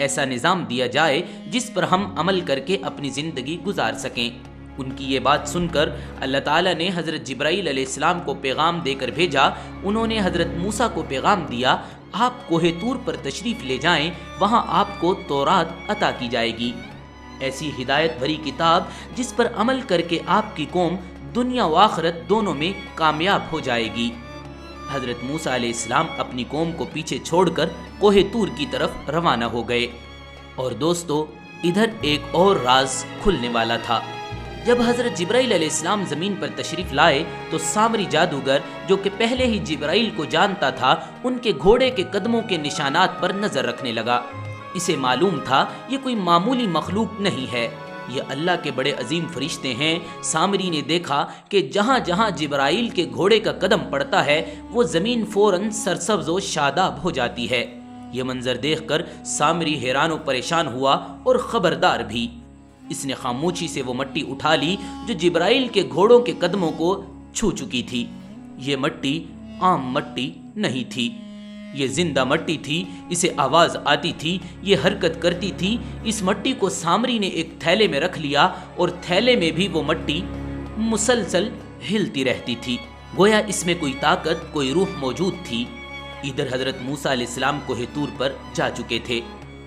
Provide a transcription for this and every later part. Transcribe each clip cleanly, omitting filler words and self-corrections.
ایسا نظام دیا جائے جس پر ہم عمل کر کے اپنی زندگی گزار سکیں۔ ان کی یہ بات سن کر اللہ تعالیٰ نے حضرت جبرائیل علیہ السلام کو پیغام دے کر بھیجا۔ انہوں نے حضرت موسیٰ کو پیغام دیا، آپ کوہ طور پر تشریف لے جائیں، وہاں آپ کو تورات عطا کی جائے گی، ایسی ہدایت بھری کتاب جس پر عمل کر کے آپ کی قوم دنیا و آخرت دونوں میں کامیاب ہو جائے گی۔ حضرت موسیٰ علیہ السلام اپنی قوم کو پیچھے چھوڑ کر کوہ طور کی طرف روانہ ہو گئے۔ اور دوستو، ادھر ایک اور راز کھلنے والا تھا۔ جب حضرت جبرائیل علیہ السلام زمین پر تشریف لائے تو سامری جادوگر، جو کہ پہلے ہی جبرائیل کو جانتا تھا، ان کے گھوڑے کے قدموں کے نشانات پر نظر رکھنے لگا۔ اسے معلوم تھا یہ کوئی معمولی مخلوق نہیں ہے، یہ اللہ کے بڑے عظیم فرشتے ہیں۔ سامری نے دیکھا کہ جہاں جہاں جبرائیل کے گھوڑے کا قدم پڑتا ہے وہ زمین فوراً سرسبز و شاداب ہو جاتی ہے۔ یہ منظر دیکھ کر سامری حیران و پریشان ہوا اور خبردار بھی۔ اس نے خاموشی سے وہ مٹی اٹھا لی جو جبرائیل کے گھوڑوں کے قدموں کو چھو چکی تھی۔ یہ مٹی عام مٹی نہیں تھی، یہ زندہ مٹی تھی، اسے آواز آتی تھی، یہ حرکت کرتی تھی۔ اس مٹی کو سامری نے ایک تھیلے میں رکھ لیا اور تھیلے میں بھی وہ مٹی مسلسل ہلتی رہتی تھی، گویا اس میں کوئی طاقت، کوئی روح موجود تھی۔ ادھر حضرت موسیٰ علیہ السلام کوہ طور پر جا چکے تھے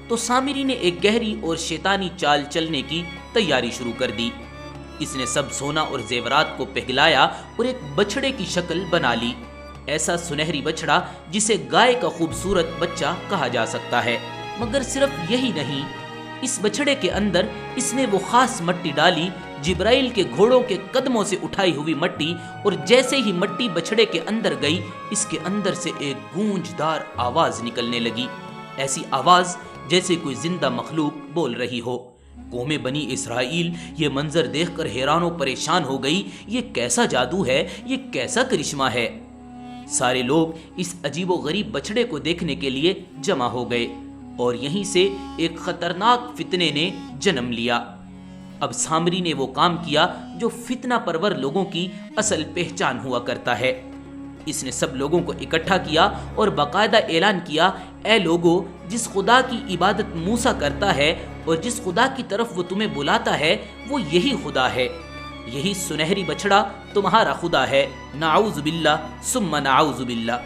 تو سامری نے ایک گہری اور شیطانی چال چلنے کی تیاری شروع کر دی۔ اس نے سب سونا اور زیورات کو پگھلایا اور ایک بچڑے کی شکل بنا لی، ایسا سنہری بچڑا جسے گائے کا خوبصورت بچہ کہا جا سکتا ہے۔ مگر صرف یہی نہیں، اس بچڑے کے اندر اس نے وہ خاص مٹی ڈالی، جبرائیل کے گھوڑوں کے قدموں سے اٹھائی ہوئی مٹی، اور جیسے ہی مٹی بچڑے کے اندر گئی، اس کے اندر سے ایک گونجدار آواز نکلنے لگی، ایسی آواز جیسے کوئی زندہ مخلوق بول رہی ہو۔ قوم بنی اسرائیل یہ منظر دیکھ کر حیران و پریشان ہو گئی۔ یہ کیسا جادو ہے، یہ کیسا کرشمہ ہے؟ سارے لوگ اس عجیب و غریب بچڑے کو دیکھنے کے لیے جمع ہو گئے اور یہیں سے ایک خطرناک فتنے نے جنم لیا۔ اب سامری نے وہ کام کیا جو فتنہ پرور لوگوں کی اصل پہچان ہوا کرتا ہے۔ اس نے سب لوگوں کو اکٹھا کیا اور باقاعدہ اعلان کیا، اے لوگو، جس خدا کی عبادت موسیٰ کرتا ہے اور جس خدا کی طرف وہ تمہیں بلاتا ہے وہ یہی خدا ہے، یہی سنہری بچڑا تمہارا خدا ہے، نعوذ باللہ ثم نعوذ باللہ۔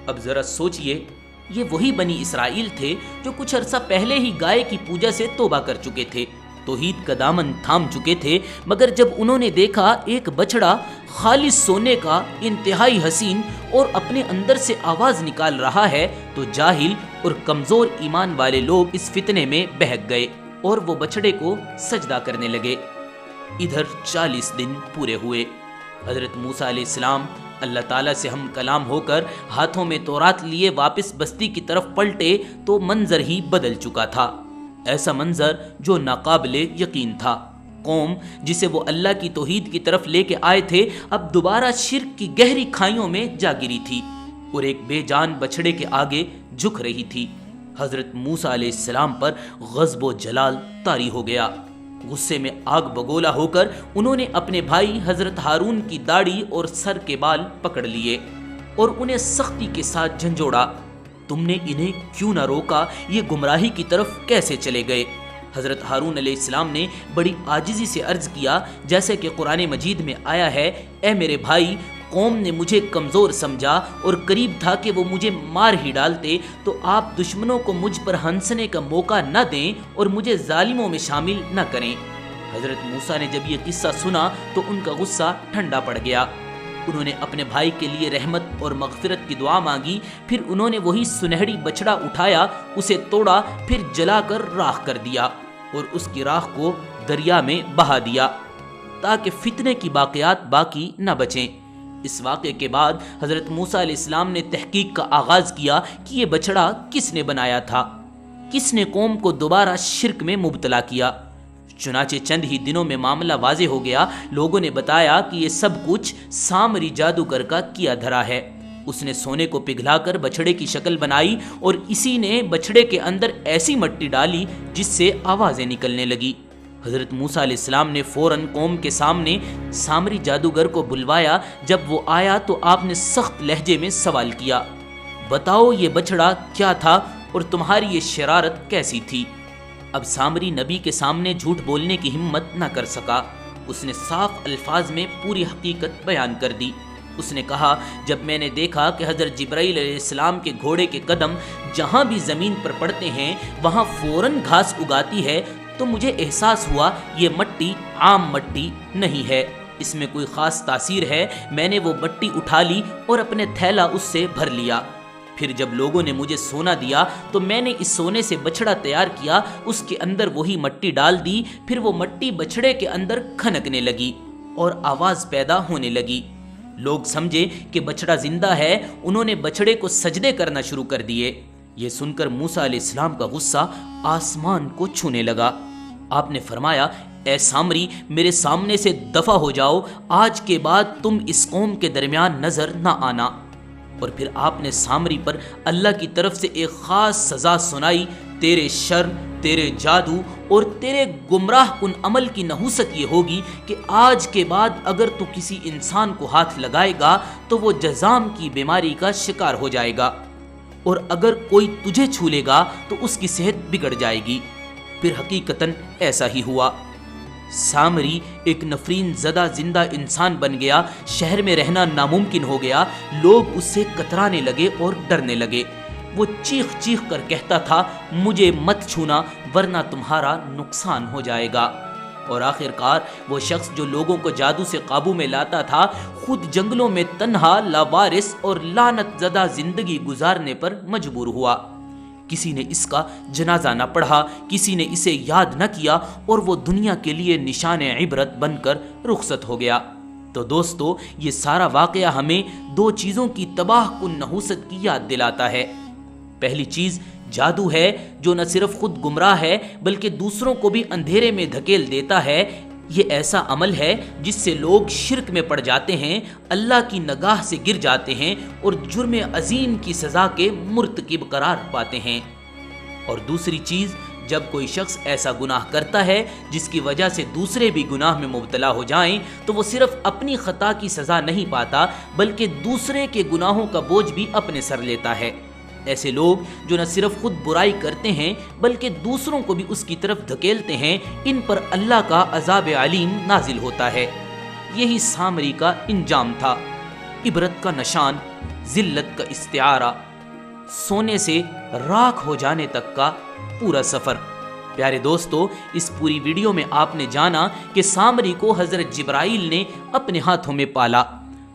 اب ذرا سوچئے، یہ وہی بنی اسرائیل تھے جو کچھ عرصہ پہلے ہی گائے کی پوجا سے توبہ کر چکے تھے، توحید کا دامن تھام چکے تھے، مگر جب انہوں نے دیکھا ایک بچڑا خالص سونے کا، انتہائی حسین اور اپنے اندر سے آواز نکال رہا ہے، تو جاہل اور کمزور ایمان والے لوگ اس فتنے میں بہک گئے اور وہ بچڑے کو سجدہ کرنے لگے۔ ادھر 40 دن پورے ہوئے۔ حضرت موسیٰ علیہ السلام اللہ تعالیٰ سے ہم کلام ہو کر ہاتھوں میں تورات لیے واپس بستی کی طرف پلٹے تو منظر ہی بدل چکا تھا، ایسا منظر جو ناقابل یقین تھا۔ قوم جسے وہ اللہ کی توحید کی طرف لے کے آئے تھے اب دوبارہ شرک کی گہری کھائیوں میں جا گری تھی اور ایک بے جان بچڑے کے آگے جھک رہی تھی۔ حضرت موسیٰ علیہ السلام پر غضب و جلال طاری ہو گیا۔ غصے میں آگ بگولا ہو کر انہوں نے اپنے بھائی حضرت ہارون کی داڑھی اور سر کے بال پکڑ لیے اور انہیں سختی کے ساتھ جھنجھوڑا۔ تم نے انہیں کیوں نہ روکا؟ یہ گمراہی کی طرف کیسے چلے گئے؟ حضرت ہارون علیہ السلام نے بڑی عاجزی سے عرض کیا، جیسے کہ قرآن مجید میں آیا ہے، اے میرے بھائی، قوم نے مجھے کمزور سمجھا اور قریب تھا کہ وہ مجھے مار ہی ڈالتے، تو آپ دشمنوں کو مجھ پر ہنسنے کا موقع نہ دیں اور مجھے ظالموں میں شامل نہ کریں۔ حضرت موسیٰ نے جب یہ قصہ سنا تو ان کا غصہ ٹھنڈا پڑ گیا۔ انہوں نے اپنے بھائی کے لیے رحمت اور مغفرت کی دعا مانگی، پھر انہوں نے وہی سنہری بچڑا اٹھایا، اسے توڑا، پھر جلا کر راکھ کر دیا اور اس کی راکھ کو دریا میں بہا دیا تاکہ فتنے کی باقیات باقی نہ بچیں۔ اس واقعے کے بعد حضرت موسیٰ علیہ السلام نے تحقیق کا آغاز کیا کہ یہ بچڑا کس نے بنایا تھا، کس نے قوم کو دوبارہ شرک میں مبتلا کیا۔ چنانچہ چند ہی دنوں میں معاملہ واضح ہو گیا۔ لوگوں نے بتایا کہ یہ سب کچھ سامری جادوگر کا کیا دھرا ہے۔ اس نے سونے کو پگھلا کر بچڑے کی شکل بنائی اور اسی نے بچڑے کے اندر ایسی مٹی ڈالی جس سے آوازیں نکلنے لگی۔ حضرت موسیٰ علیہ السلام نے فوراً قوم کے سامنے سامری جادوگر کو بلوایا۔ جب وہ آیا تو آپ نے سخت لہجے میں سوال کیا، بتاؤ یہ بچڑا کیا تھا اور تمہاری یہ شرارت کیسی تھی؟ اب سامری نبی کے سامنے جھوٹ بولنے کی ہمت نہ کر سکا، اس نے صاف الفاظ میں پوری حقیقت بیان کر دی۔ اس نے کہا، جب میں نے دیکھا کہ حضرت جبرائیل علیہ السلام کے گھوڑے کے قدم جہاں بھی زمین پر پڑتے ہیں وہاں فوراً گھاس اگاتی ہے، تو مجھے احساس ہوا یہ مٹی عام مٹی نہیں ہے، اس میں کوئی خاص تاثیر ہے۔ میں نے وہ مٹی اٹھا لی اور اپنے تھیلا اس سے بھر لیا۔ پھر جب لوگوں نے مجھے سونا دیا تو میں نے اس سونے سے بچھڑا تیار کیا، اس کے اندر وہی مٹی ڈال دی، پھر وہ مٹی بچھڑے کے اندر کھنکنے لگی اور آواز پیدا ہونے لگی۔ لوگ سمجھے کہ بچڑا زندہ ہے، انہوں نے بچڑے کو سجدے کرنا شروع کر دیے۔ یہ سن کر موسیٰ علیہ السلام کا غصہ آسمان کو چھونے لگا۔ آپ نے فرمایا، اے سامری، میرے سامنے سے دفع ہو جاؤ، آج کے بعد تم اس قوم کے درمیان نظر نہ آنا۔ اور پھر آپ نے سامری پر اللہ کی طرف سے ایک خاص سزا سنائی۔ تیرے شر، تیرے جادو اور تیرے گمراہ کن عمل کی نحوست یہ ہوگی کہ آج کے بعد اگر تو کسی انسان کو ہاتھ لگائے گا تو وہ جذام کی بیماری کا شکار ہو جائے گا، اور اگر کوئی تجھے چھو لے گا تو اس کی صحت بگڑ جائے گی۔ پھر حقیقتاً ایسا ہی ہوا۔ سامری ایک نفرین زدہ زندہ انسان بن گیا، شہر میں رہنا ناممکن ہو گیا، لوگ اس سے کترانے لگے اور ڈرنے لگے۔ وہ چیخ چیخ کر کہتا تھا، مجھے مت چھونا ورنہ تمہارا نقصان ہو جائے گا۔ اور آخر کار وہ شخص جو لوگوں کو جادو سے قابو میں لاتا تھا، خود جنگلوں میں تنہا، لاوارث اور لعنت زدہ زندگی گزارنے پر مجبور ہوا۔ کسی نے اس کا جنازہ نہ پڑھا، کسی نے اسے یاد نہ کیا، اور وہ دنیا کے لیے نشان عبرت بن کر رخصت ہو گیا۔ تو دوستو، یہ سارا واقعہ ہمیں دو چیزوں کی تباہ کن نحوست کی یاد دلاتا ہے۔ پہلی چیز جادو ہے، جو نہ صرف خود گمراہ ہے بلکہ دوسروں کو بھی اندھیرے میں دھکیل دیتا ہے۔ یہ ایسا عمل ہے جس سے لوگ شرک میں پڑ جاتے ہیں، اللہ کی نگاہ سے گر جاتے ہیں اور جرم عظیم کی سزا کے مرتکب قرار پاتے ہیں۔ اور دوسری چیز، جب کوئی شخص ایسا گناہ کرتا ہے جس کی وجہ سے دوسرے بھی گناہ میں مبتلا ہو جائیں تو وہ صرف اپنی خطا کی سزا نہیں پاتا بلکہ دوسرے کے گناہوں کا بوجھ بھی اپنے سر لیتا ہے۔ ایسے لوگ جو نہ صرف خود برائی کرتے ہیں بلکہ دوسروں کو بھی اس کی طرف دھکیلتے ہیں، ان پر اللہ کا عذاب علیم نازل ہوتا ہے۔ یہی سامری کا انجام تھا، عبرت کا نشان، ذلت کا استعارہ، سونے سے راکھ ہو جانے تک کا پورا سفر۔ پیارے دوستو، اس پوری ویڈیو میں آپ نے جانا کہ سامری کو حضرت جبرائیل نے اپنے ہاتھوں میں پالا۔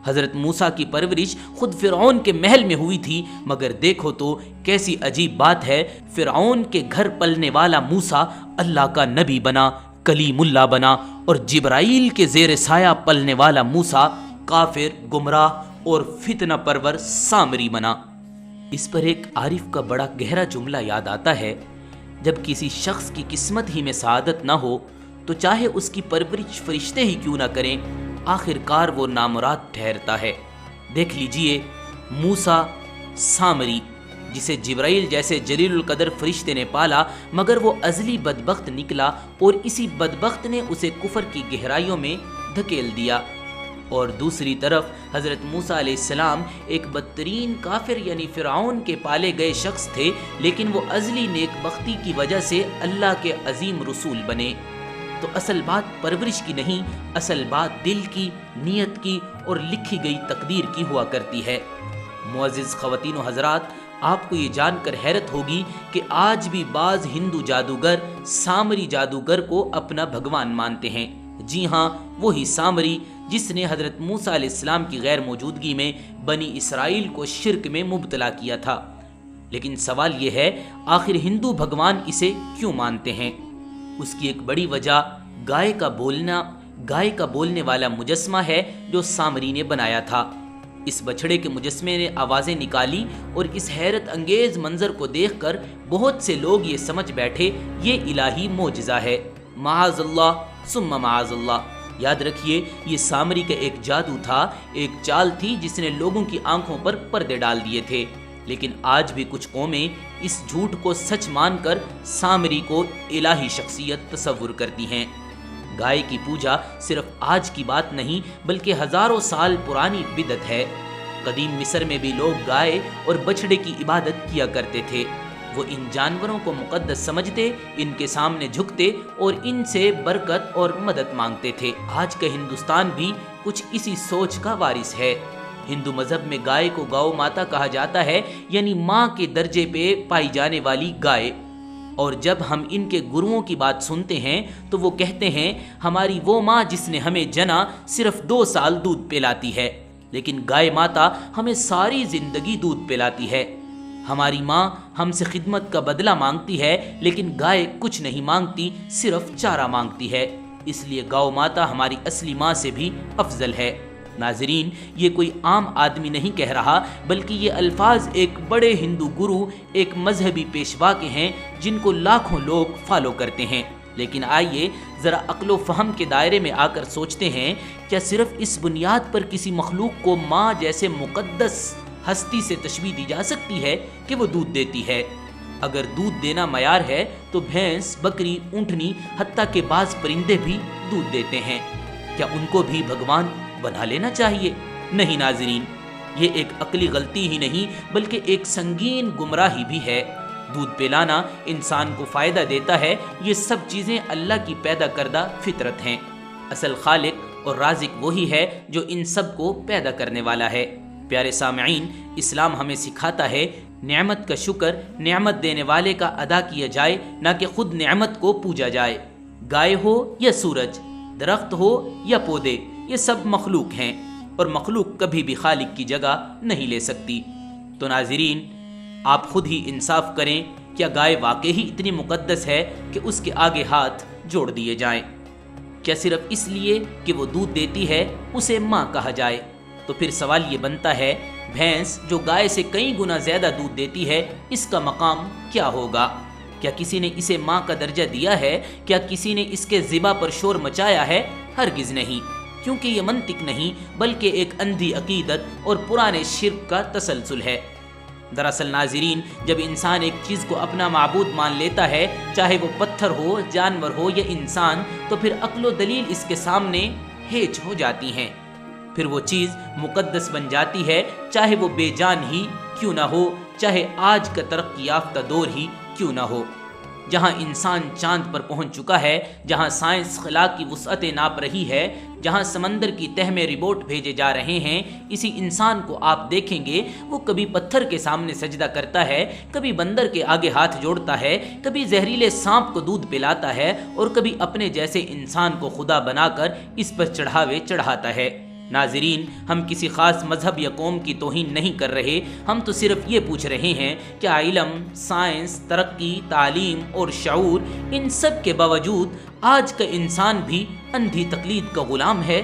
حضرت موسیٰ کی پرورش خود فرعون کے محل میں ہوئی تھی، مگر دیکھو تو کیسی عجیب بات ہے، فرعون کے گھر پلنے والا موسیٰ اللہ کا نبی بنا، کلیم اللہ بنا، اور جبرائیل کے زیر سایہ پلنے والا موسیٰ کافر، گمراہ اور فتنہ پرور سامری بنا۔ اس پر ایک عارف کا بڑا گہرا جملہ یاد آتا ہے، جب کسی شخص کی قسمت ہی میں سعادت نہ ہو تو چاہے اس کی پرورش فرشتے ہی کیوں نہ کریں، آخر کار وہ نامراد ٹھہرتا ہے۔ دیکھ لیجئے موسیٰ سامری، جسے جبرائیل جیسے جلیل القدر فرشتے نے پالا، مگر وہ ازلی بدبخت نکلا اور اسی بدبخت نے اسے کفر کی گہرائیوں میں دھکیل دیا۔ اور دوسری طرف حضرت موسیٰ علیہ السلام ایک بدترین کافر یعنی فرعون کے پالے گئے شخص تھے، لیکن وہ ازلی نیک بختی کی وجہ سے اللہ کے عظیم رسول بنے۔ تو اصل بات پرورش کی نہیں، اصل بات دل کی، نیت کی اور لکھی گئی تقدیر کی ہوا کرتی ہے۔ معزز خواتین و حضرات، آپ کو یہ جان کر حیرت ہوگی کہ آج بھی بعض ہندو جادوگر سامری جادوگر کو اپنا بھگوان مانتے ہیں۔ جی ہاں، وہی سامری جس نے حضرت موسیٰ علیہ السلام کی غیر موجودگی میں بنی اسرائیل کو شرک میں مبتلا کیا تھا۔ لیکن سوال یہ ہے، آخر ہندو بھگوان اسے کیوں مانتے ہیں؟ اس کی ایک بڑی وجہ گائے کا بولنے والا مجسمہ ہے جو سامری نے بنایا تھا۔ اس بچھڑے کے مجسمے نے آوازیں نکالی اور اس حیرت انگیز منظر کو دیکھ کر بہت سے لوگ یہ سمجھ بیٹھے یہ الہی معجزہ ہے۔ معاذ اللہ ثم معاذ اللہ۔ یاد رکھیے، یہ سامری کا ایک جادو تھا، ایک چال تھی جس نے لوگوں کی آنکھوں پر پردے ڈال دیے تھے۔ لیکن آج بھی کچھ قومیں اس جھوٹ کو سچ مان کر سامری کو الہی شخصیت تصور کرتی ہیں۔ گائے کی پوجا صرف آج کی بات نہیں بلکہ ہزاروں سال پرانی بدعت ہے۔ قدیم مصر میں بھی لوگ گائے اور بچھڑے کی عبادت کیا کرتے تھے۔ وہ ان جانوروں کو مقدس سمجھتے، ان کے سامنے جھکتے اور ان سے برکت اور مدد مانگتے تھے۔ آج کا ہندوستان بھی کچھ اسی سوچ کا وارث ہے۔ ہندو مذہب میں گائے کو گاؤ ماتا کہا جاتا ہے، یعنی ماں کے درجے پہ پائی جانے والی گائے۔ اور جب ہم ان کے گروؤں کی بات سنتے ہیں تو وہ کہتے ہیں ہماری وہ ماں جس نے ہمیں جنا صرف 2 سال دودھ پلاتی ہے، لیکن گائے ماتا ہمیں ساری زندگی دودھ پلاتی ہے۔ ہماری ماں ہم سے خدمت کا بدلہ مانگتی ہے، لیکن گائے کچھ نہیں مانگتی، صرف چارہ مانگتی ہے۔ اس لیے گاؤ ماتا ہماری اصلی ماں سے بھی افضل ہے۔ ناظرین، یہ کوئی عام آدمی نہیں کہہ رہا، بلکہ یہ الفاظ ایک بڑے ہندو گرو، ایک مذہبی پیشوا کے ہیں جن کو لاکھوں لوگ فالو کرتے ہیں۔ لیکن آئیے ذرا عقل و فہم کے دائرے میں آ کر سوچتے ہیں، کیا صرف اس بنیاد پر کسی مخلوق کو ماں جیسے مقدس ہستی سے تشبیہ دی جا سکتی ہے کہ وہ دودھ دیتی ہے؟ اگر دودھ دینا معیار ہے تو بھینس، بکری، اونٹنی، حتیٰ کہ بعض پرندے بھی دودھ دیتے ہیں۔ کیا ان کو بھی بھگوان بنا لینا چاہیے؟ نہیں ناظرین، یہ ایک عقلی غلطی ہی نہیں بلکہ ایک سنگین گمراہی بھی ہے۔ دودھ پلانا انسان کو فائدہ دیتا ہے، یہ سب چیزیں اللہ کی پیدا کردہ فطرت ہیں۔ اصل خالق اور رازق وہی ہے جو ان سب کو پیدا کرنے والا ہے۔ پیارے سامعین، اسلام ہمیں سکھاتا ہے نعمت کا شکر نعمت دینے والے کا ادا کیا جائے، نہ کہ خود نعمت کو پوجا جائے۔ گائے ہو یا سورج، درخت ہو یا پودے، یہ سب مخلوق ہیں اور مخلوق کبھی بھی خالق کی جگہ نہیں لے سکتی۔ تو ناظرین، آپ خود ہی انصاف کریں، کیا گائے واقعی اتنی مقدس ہے کہ اس کے آگے ہاتھ جوڑ دیے جائیں؟ کیا صرف اس لیے کہ وہ دودھ دیتی ہے اسے ماں کہا جائے؟ تو پھر سوال یہ بنتا ہے، بھینس جو گائے سے کئی گنا زیادہ دودھ دیتی ہے، اس کا مقام کیا ہوگا؟ کیا کسی نے اسے ماں کا درجہ دیا ہے؟ کیا کسی نے اس کے ذبح پر شور مچایا ہے؟ ہرگز نہیں، کیونکہ یہ منطق نہیں بلکہ ایک اندھی عقیدت اور پرانے شرک کا تسلسل ہے۔ دراصل ناظرین، جب انسان ایک چیز کو اپنا معبود مان لیتا ہے، چاہے وہ پتھر ہو، جانور ہو یا انسان، تو پھر عقل و دلیل اس کے سامنے ہیچ ہو جاتی ہیں۔ پھر وہ چیز مقدس بن جاتی ہے، چاہے وہ بے جان ہی کیوں نہ ہو، چاہے آج کا ترقی یافتہ دور ہی کیوں نہ ہو۔ جہاں انسان چاند پر پہنچ چکا ہے، جہاں سائنس خلا کی وسعتیں ناپ رہی ہے، جہاں سمندر کی تہ میں ربوٹ بھیجے جا رہے ہیں، اسی انسان کو آپ دیکھیں گے وہ کبھی پتھر کے سامنے سجدہ کرتا ہے، کبھی بندر کے آگے ہاتھ جوڑتا ہے، کبھی زہریلے سانپ کو دودھ پلاتا ہے، اور کبھی اپنے جیسے انسان کو خدا بنا کر اس پر چڑھاوے چڑھاتا ہے۔ ناظرین، ہم کسی خاص مذہب یا قوم کی توہین نہیں کر رہے، ہم تو صرف یہ پوچھ رہے ہیں کہ علم، سائنس، ترقی، تعلیم اور شعور، ان سب کے باوجود آج کا انسان بھی اندھی تقلید کا غلام ہے۔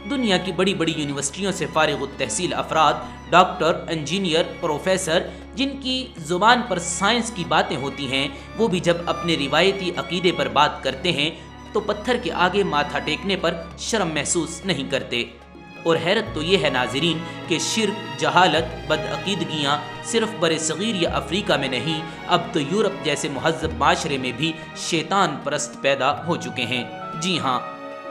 دنیا کی بڑی بڑی یونیورسٹیوں سے فارغ التحصیل افراد، ڈاکٹر، انجینئر، پروفیسر، جن کی زبان پر سائنس کی باتیں ہوتی ہیں، وہ بھی جب اپنے روایتی عقیدے پر بات کرتے ہیں تو پتھر کے آگے ماتھا ٹیکنے پر شرم محسوس نہیں کرتے۔ اور حیرت تو یہ ہے ناظرین کہ شرک، جہالت، بدعقیدگیاں صرف برصغیر یا افریقہ میں نہیں، اب تو یورپ جیسے مہذب معاشرے میں بھی شیطان پرست پیدا ہو چکے ہیں۔ جی ہاں،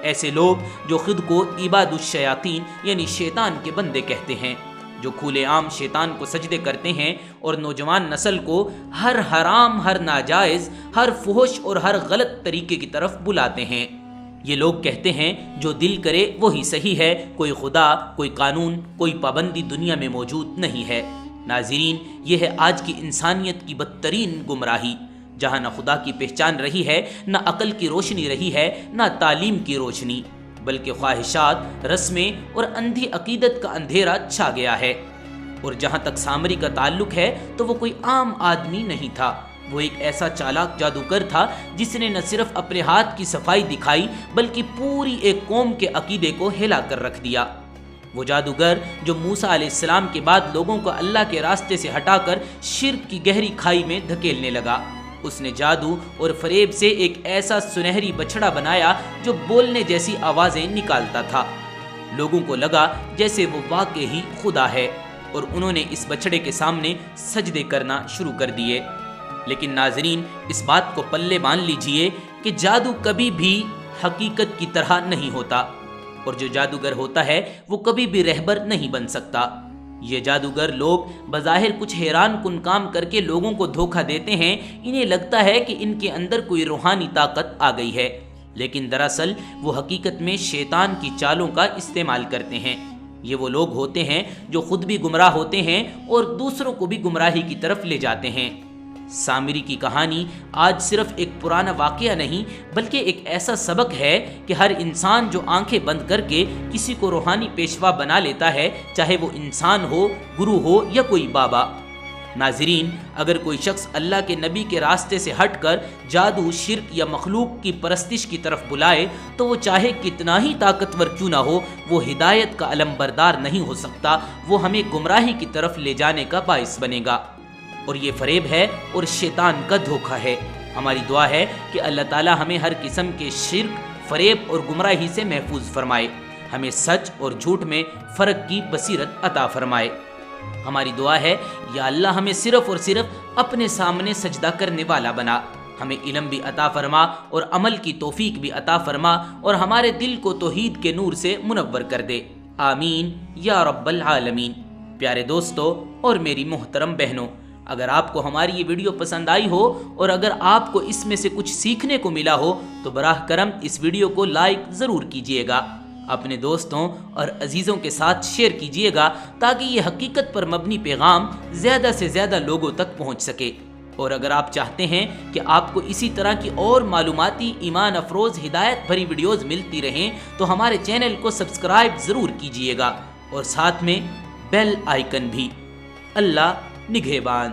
ایسے لوگ جو خود کو عباد الشیاطین یعنی شیطان کے بندے کہتے ہیں، جو کھلے عام شیطان کو سجدے کرتے ہیں اور نوجوان نسل کو ہر حرام، ہر ناجائز، ہر فحش اور ہر غلط طریقے کی طرف بلاتے ہیں۔ یہ لوگ کہتے ہیں جو دل کرے وہی صحیح ہے، کوئی خدا، کوئی قانون، کوئی پابندی دنیا میں موجود نہیں ہے۔ ناظرین، یہ ہے آج کی انسانیت کی بدترین گمراہی، جہاں نہ خدا کی پہچان رہی ہے، نہ عقل کی روشنی رہی ہے، نہ تعلیم کی روشنی، بلکہ خواہشات، رسمیں اور اندھی عقیدت کا اندھیرا چھا گیا ہے۔ اور جہاں تک سامری کا تعلق ہے تو وہ کوئی عام آدمی نہیں تھا، وہ ایک ایسا چالاک جادوگر تھا جس نے نہ صرف اپنے ہاتھ کی صفائی دکھائی بلکہ پوری ایک قوم کے عقیدے کو ہلا کر رکھ دیا۔ وہ جادوگر جو موسیٰ علیہ السلام کے بعد لوگوں کو اللہ کے راستے سے ہٹا کر شرک کی گہری کھائی میں دھکیلنے لگا، اس نے جادو اور فریب سے ایک ایسا سنہری بچڑا بنایا جو بولنے جیسی آوازیں نکالتا تھا۔ لوگوں کو لگا جیسے وہ واقعی ہی خدا ہے، اور انہوں نے اس بچڑے کے سامنے سجدے کرنا شروع کر دیے۔ لیکن ناظرین، اس بات کو پلے باندھ لیجئے کہ جادو کبھی بھی حقیقت کی طرح نہیں ہوتا، اور جو جادوگر ہوتا ہے وہ کبھی بھی رہبر نہیں بن سکتا۔ یہ جادوگر لوگ بظاہر کچھ حیران کن کام کر کے لوگوں کو دھوکہ دیتے ہیں، انہیں لگتا ہے کہ ان کے اندر کوئی روحانی طاقت آ گئی ہے، لیکن دراصل وہ حقیقت میں شیطان کی چالوں کا استعمال کرتے ہیں۔ یہ وہ لوگ ہوتے ہیں جو خود بھی گمراہ ہوتے ہیں اور دوسروں کو بھی گمراہی کی طرف لے جاتے ہیں۔ سامری کی کہانی آج صرف ایک پرانا واقعہ نہیں بلکہ ایک ایسا سبق ہے کہ ہر انسان جو آنکھیں بند کر کے کسی کو روحانی پیشوا بنا لیتا ہے، چاہے وہ انسان ہو، گرو ہو یا کوئی بابا۔ ناظرین، اگر کوئی شخص اللہ کے نبی کے راستے سے ہٹ کر جادو، شرک یا مخلوق کی پرستش کی طرف بلائے تو وہ چاہے کتنا ہی طاقتور کیوں نہ ہو، وہ ہدایت کا علمبردار نہیں ہو سکتا، وہ ہمیں گمراہی کی طرف لے جانے کا باعث بنے گا، اور یہ فریب ہے اور شیطان کا دھوکہ ہے۔ ہماری دعا ہے کہ اللہ تعالی ہمیں ہر قسم کے شرک، فریب اور گمراہی سے محفوظ فرمائے، ہمیں سچ اور جھوٹ میں فرق کی بصیرت عطا فرمائے۔ ہماری دعا ہے یا اللہ ہمیں صرف اور صرف اپنے سامنے سجدہ کرنے والا بنا، ہمیں علم بھی عطا فرما اور عمل کی توفیق بھی عطا فرما، اور ہمارے دل کو توحید کے نور سے منور کر دے، آمین یا رب العالمین۔ پیارے دوستو اور میری محترم بہنوں، اگر آپ کو ہماری یہ ویڈیو پسند آئی ہو اور اگر آپ کو اس میں سے کچھ سیکھنے کو ملا ہو تو براہ کرم اس ویڈیو کو لائک ضرور کیجئے گا، اپنے دوستوں اور عزیزوں کے ساتھ شیئر کیجئے گا تاکہ یہ حقیقت پر مبنی پیغام زیادہ سے زیادہ لوگوں تک پہنچ سکے۔ اور اگر آپ چاہتے ہیں کہ آپ کو اسی طرح کی اور معلوماتی، ایمان افروز، ہدایت بھری ویڈیوز ملتی رہیں تو ہمارے چینل کو سبسکرائب ضرور کیجئے گا اور ساتھ میں بیل آئیکن بھی۔ اللہ نگہبان۔